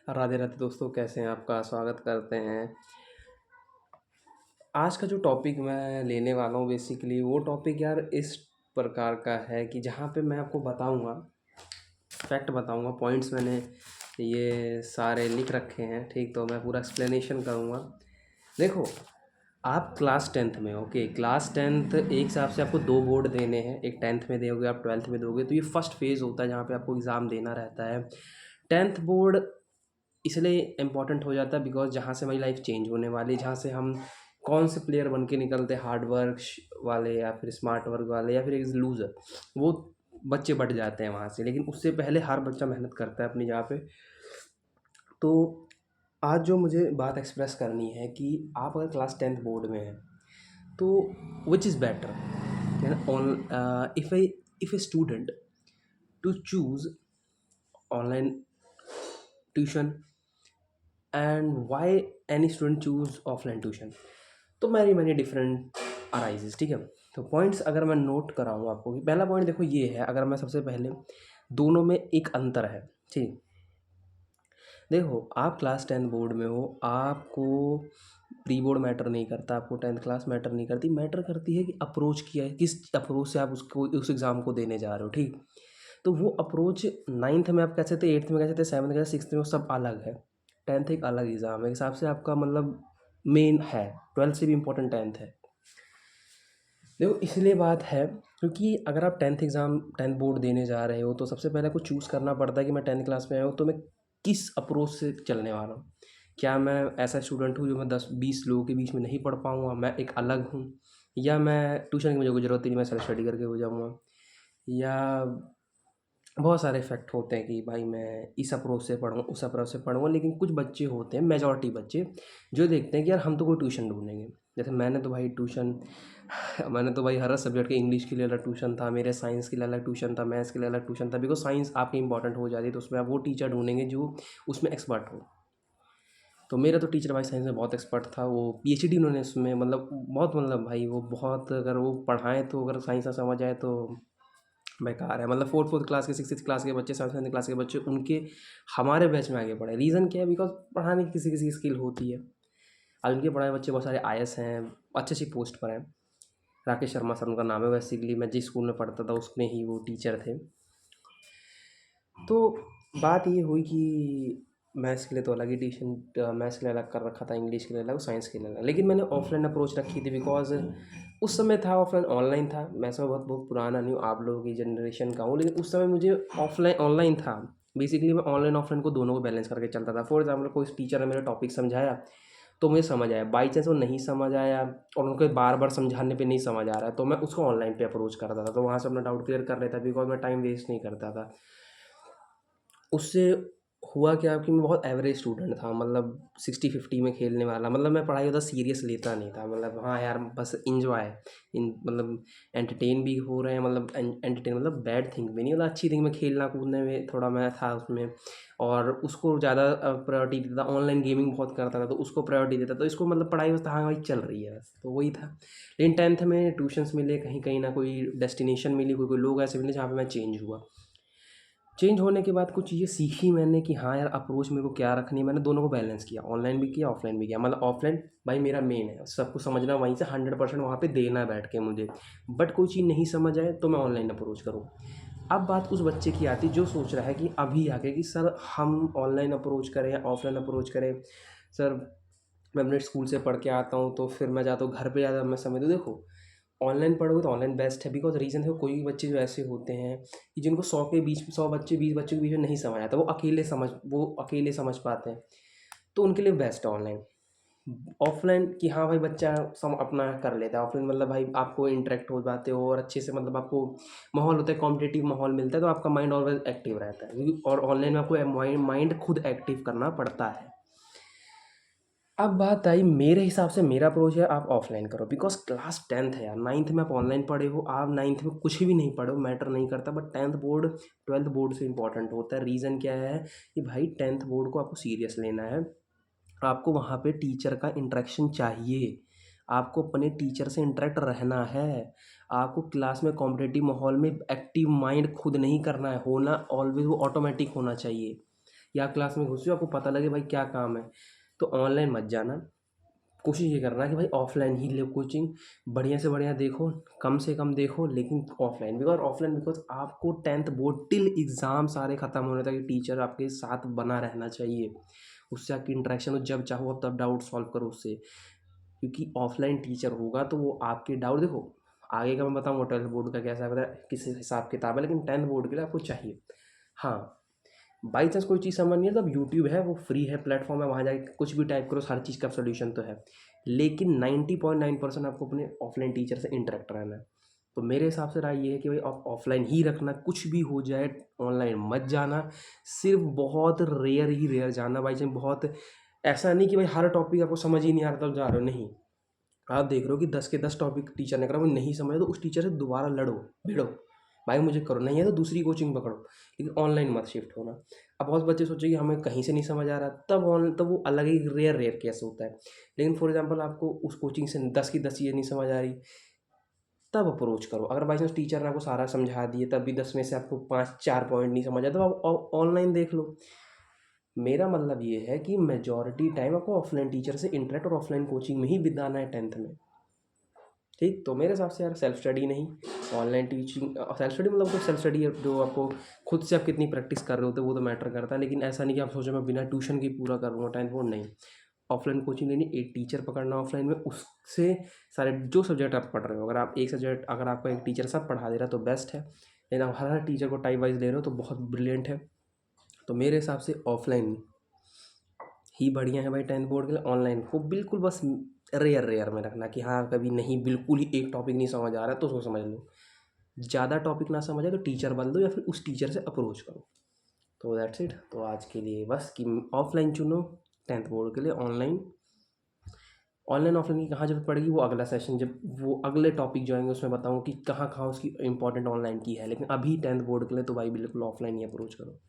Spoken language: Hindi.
राधे राधे दोस्तों, कैसे हैं? आपका स्वागत करते हैं। आज का जो टॉपिक मैं लेने वाला हूँ बेसिकली वो टॉपिक यार इस प्रकार का है कि जहाँ पे मैं आपको बताऊँगा, फैक्ट बताऊँगा, पॉइंट्स मैंने ये सारे लिख रखे हैं, ठीक। तो मैं पूरा एक्सप्लेनेशन करूँगा। देखो, आप क्लास टेंथ में, ओके, क्लास टेंथ एक हिसाब से आपको दो बोर्ड देने हैं। एक टेंथ में दोगे, आप ट्वेल्थ में दोगे, तो ये फर्स्ट फेज़ होता है जहाँ पे आपको एग्ज़ाम देना रहता है। टेंथ बोर्ड इसलिए इम्पोर्टेंट हो जाता है बिकॉज जहाँ से हमारी लाइफ चेंज होने वाली, जहाँ से हम कौन से प्लेयर बन के निकलते, हार्ड वर्क वाले या फिर स्मार्ट वर्क वाले या फिर एक लूज़र, वो बच्चे बढ़ जाते हैं वहाँ से। लेकिन उससे पहले हर बच्चा मेहनत करता है अपनी जगह पे। तो आज जो मुझे बात एक्सप्रेस करनी है कि आप अगर क्लास टेंथ बोर्ड में हैं तो which is better on if a student to choose online tuition and why any student choose offline tuition. तो मैनी डिफरेंट अराइजेज, ठीक है। तो पॉइंट्स अगर मैं नोट कराऊँ आपको कि पहला पॉइंट देखो ये है, अगर मैं सबसे पहले दोनों में एक अंतर है, ठीक। देखो, आप क्लास टेंथ बोर्ड में हो, आपको प्री बोर्ड मैटर नहीं करता, आपको टेंथ क्लास मैटर नहीं करती, मैटर करती है कि अप्रोच किया है, किस अप्रोच से आप उसको उस एग्ज़ाम को देने जा रहे हो, ठीक। तो वो अप्रोच नाइन्थ में आप कैसे थे, एट्थ में कैसे थे, सेवन्थ कैसे, सिक्स्थ में, वो सब अलग है। टेंथ एक अलग एग्ज़ाम है, हिसाब से आपका मतलब मेन है, ट्वेल्थ से भी इम्पोर्टेंट टेंथ है। देखो, इसलिए बात है क्योंकि अगर आप टेंथ एग्ज़ाम, टेंथ बोर्ड देने जा रहे हो तो सबसे पहले आपको चूज़ करना पड़ता है कि मैं टेंथ क्लास में आया हूँ तो मैं किस अप्रोच से चलने वाला हूँ। क्या मैं ऐसा स्टूडेंट हूँ जो मैं 10-20 लोगों के बीच में नहीं पढ़ पाऊँगा, मैं एक अलग हूँ, या मैं ट्यूशन की मुझे कोई ज़रूरत ही नहीं, मैं सेल्फ स्टडी करके हो जाऊँगा। या बहुत सारे इफ़ेक्ट होते हैं कि भाई मैं इस अप्रोच से पढ़ूँ, उस अप्रोच से पढ़ूँगा। लेकिन कुछ बच्चे होते हैं, मेजॉरिटी बच्चे, जो देखते हैं कि यार हम तो कोई ट्यूशन ढूँढेंगे। जैसे मैंने तो भाई ट्यूशन मैंने तो भाई हर सब्जेक्ट के, इंग्लिश के लिए अलग ट्यूशन था, मेरे साइंस के लिए अलग ट्यूशन था, मैथ्स के लिए अलग ट्यूशन था। बिकॉज़ साइंस आपकी इंपॉर्टेंट हो जाती है तो उसमें आप वो टीचर ढूँढेंगे जो उसमें एक्सपर्ट हो। तो मेरा तो टीचर भाई साइंस में बहुत एक्सपर्ट था, वो पीएचडी उन्होंने उसमें मतलब बहुत, मतलब भाई वो बहुत, अगर वो पढ़ाएँ तो अगर साइंस ना समझ आए तो बेकार है। मतलब फोर्थ क्लास के, सिक्स क्लास के बच्चे, सेवन्थ क्लास के बच्चे, उनके हमारे बैच में आगे बढ़े। रीज़न क्या है? बिकॉज पढ़ाने की किसी किसी की स्किल होती है। आज उनके पढ़ाए बच्चे बहुत सारे आईएएस हैं, अच्छी अच्छी पोस्ट पर हैं। राकेश शर्मा सर उनका नाम है, बेसिकली मैं जिस स्कूल में पढ़ता था उसमें ही वो टीचर थे। तो बात ये हुई कि मैथ्स के लिए तो अलग ही ट्यूशन, मैथ्स के लिए अलग कर रखा था, इंग्लिश के लिए अलग, साइंस के लिए अलग। लेकिन मैंने ऑफलाइन अप्रोच रखी थी बिकॉज उस समय था, ऑफलाइन ऑनलाइन था। मैं समय बहुत बहुत पुराना नहीं हूँ, आप लोगों की जनरेशन का हूँ, लेकिन उस समय मुझे ऑफलाइन ऑनलाइन था। बेसिकली मैं ऑनलाइन ऑफलाइन को दोनों को बैलेंस करके चलता था। फॉर एग्जाम्पल, कोई टीचर ने मेरा टॉपिक समझाया तो मुझे समझ आया, बाई चांस वो नहीं समझ आया और उनको बार बार समझाने पे नहीं समझ आ रहा है तो मैं उसको ऑनलाइन पे अप्रोच करता था, तो वहाँ से अपना डाउट क्लियर कर लेता बिकॉज मैं टाइम वेस्ट नहीं करता था। उससे हुआ क्या कि मैं बहुत एवरेज स्टूडेंट था, मतलब 60-50 में खेलने वाला। मतलब मैं पढ़ाई ज़्यादा सीरियस लेता नहीं था, मतलब हाँ यार बस इंजॉय इन, मतलब एंटरटेन भी हो रहे हैं, मतलब एंटरटेन मतलब बैड थिंग भी नहीं, मतलब अच्छी थिंग में खेलना कूदने में थोड़ा मैं था उसमें। और उसको ज़्यादा प्रायोरिटी देता था। ऑनलाइन गेमिंग बहुत करता था तो उसको प्रायोरिटी देता, तो इसको मतलब पढ़ाई बस हाँ भाई चल रही है बस, तो वही था। लेकिन टेंथ में ट्यूशन्स मिले, कहीं कहीं ना कोई डेस्टिनेशन मिली, कोई कोई लोग ऐसे मिले जहाँ पे मैं चेंज हुआ। चेंज होने के बाद कुछ चीज़ें सीखी मैंने कि हाँ यार अप्रोच मेरे को क्या रखनी है। मैंने दोनों को बैलेंस किया, ऑनलाइन भी किया, ऑफलाइन भी किया। मतलब ऑफलाइन भाई मेरा मेन है, सबको समझना वहीं से 100% वहाँ पे देना है बैठ के मुझे। बट कोई चीज़ नहीं समझ आए तो मैं ऑनलाइन अप्रोच करूँ। अब बात उस बच्चे की आती जो सोच रहा है कि अभी आके कि सर हम ऑनलाइन अप्रोच करें या ऑफलाइन अप्रोच करें। सर मैं अपने स्कूल से पढ़ के आता हूँ तो फिर मैं जाता हूँ घर पे, ज़्यादा मैं समय दूँ। देखो, ऑनलाइन पढ़ोगे तो ऑनलाइन बेस्ट है बिकॉज रीज़न है, कोई बच्चे जो ऐसे होते हैं कि जिनको 100 बच्चे 20 बच्चों के बीच में नहीं समझ आता, वो अकेले समझ पाते हैं, तो उनके लिए बेस्ट है ऑनलाइन। ऑफलाइन कि हाँ भाई बच्चा सम अपना कर लेता है। ऑफलाइन मतलब भाई आपको इंटरेक्ट हो पाते हो और अच्छे से, मतलब आपको माहौल होता है, कॉम्पिटिटिव माहौल मिलता है तो आपका माइंड ऑलवेज एक्टिव रहता है। और ऑनलाइन में आपको माइंड खुद एक्टिव करना पड़ता है। अब बात आई मेरे हिसाब से, मेरा अप्रोच है आप ऑफलाइन करो बिकॉज क्लास टेंथ है यार। नाइन्थ में आप ऑनलाइन पढ़े हो, आप नाइन्थ में कुछ भी नहीं पढ़ो मैटर नहीं करता, but tenth board twelfth board से इंपॉर्टेंट होता है। रीज़न क्या है कि भाई टेंथ बोर्ड को आपको सीरियस लेना है। आपको वहाँ पे टीचर का इंटरेक्शन चाहिए, आपको अपने टीचर से इंटरेक्ट रहना है। आपको क्लास में कॉम्पिटिटिव माहौल में एक्टिव माइंड खुद नहीं करना है, होना ऑलवेज वो ऑटोमेटिक होना चाहिए या क्लास में घुसे हो आपको पता लगे भाई क्या काम है, तो ऑनलाइन मत जाना। कोशिश ये करना कि भाई ऑफलाइन ही लो कोचिंग, बढ़िया से बढ़िया देखो, कम से कम देखो, लेकिन ऑफलाइन। बिकॉज आपको 10th बोर्ड टिल एग्ज़ाम सारे ख़त्म होने तक टीचर आपके साथ बना रहना चाहिए, उससे आपकी इंटरेक्शन हो, जब चाहो अब तब डाउट सॉल्व करो उससे। क्योंकि ऑफलाइन टीचर होगा तो वो आपके डाउट, देखो आगे का मैं बताऊँगा 12th बोर्ड का कैसा पता किस हिसाब किताब है, लेकिन 10th बोर्ड के लिए आपको चाहिए। हाँ, बाई चांस कोई चीज़ समझ नहीं है तो अब यूट्यूब है, वो फ्री है, प्लेटफॉर्म है, वहाँ जाके कुछ भी टाइप करो, हर चीज़ का सोल्यूशन तो है। लेकिन 90.9% आपको अपने ऑफलाइन टीचर से इंटरेक्ट रहना है। तो मेरे हिसाब से राय ये है कि भाई आप ऑफलाइन ही रखना, कुछ भी हो जाए ऑनलाइन मत जाना। सिर्फ बहुत रेयर ही रेयर जाना, बाई चांस बहुत, ऐसा नहीं कि भाई हर टॉपिक आपको समझ ही नहीं आ रहा तब जा रहे हो, नहीं। आप देख रहे हो कि 10 के 10 टॉपिक टीचर ने करा, वो नहीं समझे तो उस टीचर से दोबारा लड़ो, भिड़ो, भाई मुझे करो, नहीं है तो दूसरी कोचिंग पकड़ो, लेकिन ऑनलाइन मत शिफ्ट होना। अब बहुत बच्चे सोचे कि हमें कहीं से नहीं समझ आ रहा, तब ऑनलाइन, तब वो अलग ही रेयर रेयर केस होता है। लेकिन फॉर एग्जांपल आपको उस कोचिंग से 10 की 10 चीज़ें नहीं समझ आ रही, तब अप्रोच करो। अगर बाई चांस टीचर ने आपको सारा समझा दिए तब भी 10 में से आपको 5-4 पॉइंट नहीं समझ आए, तो आप ऑनलाइन देख लो। मेरा मतलब ये है कि मेजॉरिटी टाइम आपको ऑफलाइन टीचर से इंटरेक्ट और ऑफलाइन कोचिंग में ही बिताना है 10th में। ठीक, तो मेरे हिसाब से यार सेल्फ स्टडी नहीं, ऑनलाइन टीचिंग। सेल्फ स्टडी मतलब तो सेल्फ स्टडी जो आपको खुद से आप कितनी प्रैक्टिस कर रहे होते हो वो तो मैटर करता है, लेकिन ऐसा नहीं कि आप सोचो मैं बिना ट्यूशन के पूरा कर लूँगा 10th बोर्ड, नहीं। ऑफलाइन कोचिंग लेनी, एक टीचर पकड़ना ऑफलाइन में, उससे सारे जो सब्जेक्ट आप पढ़ रहे हो, अगर आप एक सब्जेक्ट, अगर आपका एक टीचर सब पढ़ा दे रहा है तो बेस्ट है, लेकिन आप हर टीचर को टाइप वाइज ले रहे हो तो बहुत ब्रिलियंट है। तो मेरे हिसाब से ऑफलाइन ही बढ़िया है भाई 10th बोर्ड के लिए। ऑनलाइन को बिल्कुल बस रेयर रेयर में रखना कि हाँ कभी नहीं, बिल्कुल ही एक टॉपिक नहीं समझ आ रहा है तो उसको समझ लो, ज़्यादा टॉपिक ना समझ आए तो टीचर बदल दो या फिर उस टीचर से अप्रोच करो। तो दैट्स इट। तो आज के लिए बस कि ऑफलाइन चुनो 10th बोर्ड के लिए। ऑनलाइन, ऑनलाइन ऑफलाइन की कहाँ जरूरत पड़ेगी वो अगला सेशन, जब वो अगले टॉपिक जो आएंगे उसमें बताऊँ कि कहाँ कहाँ उसकी इंपॉर्टेंट ऑनलाइन की है, लेकिन अभी 10th बोर्ड के लिए तो भाई बिल्कुल ऑफलाइन ही अप्रोच करो।